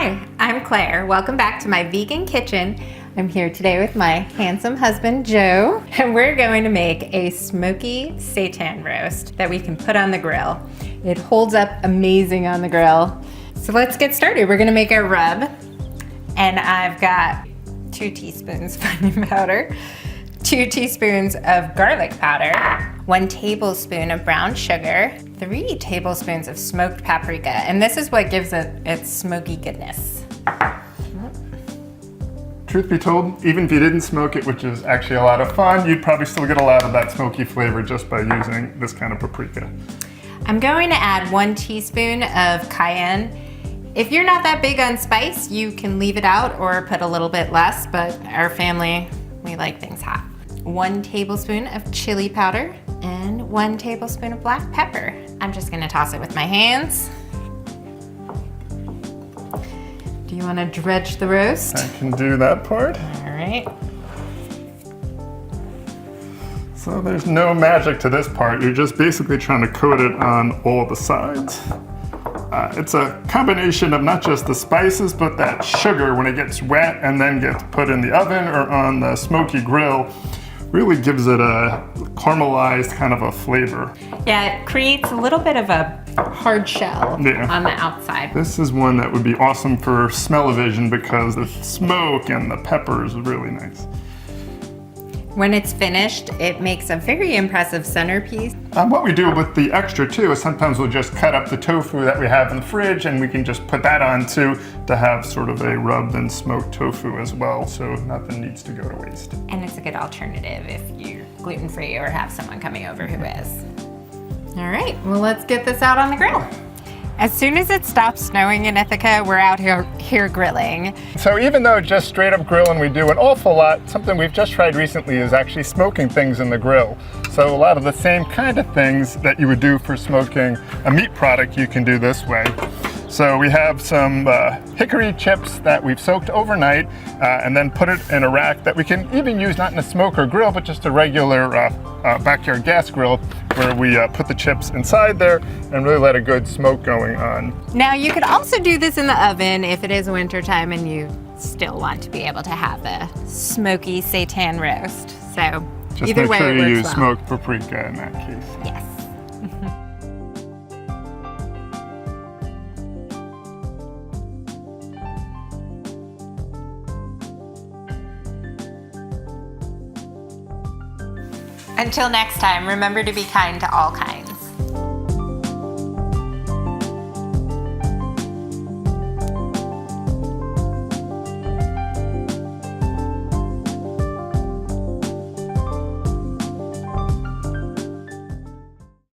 Hi, I'm Claire. Welcome back to my vegan kitchen. I'm here today with my handsome husband, Joe, and we're going to make a smoky seitan roast that we can put on the grill. It holds up amazing on the grill. So let's get started. We're gonna make our rub, and I've got 2 teaspoons of onion powder, 2 teaspoons of garlic powder, 1 tablespoon of brown sugar, 3 tablespoons of smoked paprika, and this is what gives it its smoky goodness. Truth be told, even if you didn't smoke it, which is actually a lot of fun, you'd probably still get a lot of that smoky flavor just by using this kind of paprika. I'm going to add 1 teaspoon of cayenne. If you're not that big on spice, you can leave it out or put a little bit less, but our family, we like things hot. 1 tablespoon of chili powder and 1 tablespoon of black pepper. I'm just gonna toss it with my hands. Do you wanna dredge the roast? I can do that part. All right. So there's no magic to this part. You're just basically trying to coat it on all the sides. It's a combination of not just the spices, but that sugar when it gets wet and then gets put in the oven or on the smoky grill really gives it a caramelized kind of a flavor. Yeah, it creates a little bit of a hard shell on the outside. This is one that would be awesome for smell-o-vision because the smoke and the pepper is really nice. When it's finished, it makes a very impressive centerpiece. What we do with the extra too is sometimes we'll just cut up the tofu that we have in the fridge and we can just put that on too to have sort of a rubbed and smoked tofu as well, so nothing needs to go to waste. And it's a good alternative if you're gluten-free or have someone coming over who is. All right, well, let's get this out on the grill. As soon as it stops snowing in Ithaca, we're out here grilling. So even though just straight up grilling we do an awful lot, something we've just tried recently is actually smoking things in the grill. So a lot of the same kind of things that you would do for smoking a meat product you can do this way. So we have some hickory chips that we've soaked overnight and then put it in a rack that we can even use not in a smoke or grill, but just a regular backyard gas grill where we put the chips inside there and really let a good smoke going on. Now you could also do this in the oven if it is winter time and you still want to be able to have a smoky seitan roast. So just either make way sure it you works use well. smoked paprika in that case. Yes. Until next time, remember to be kind to all kinds.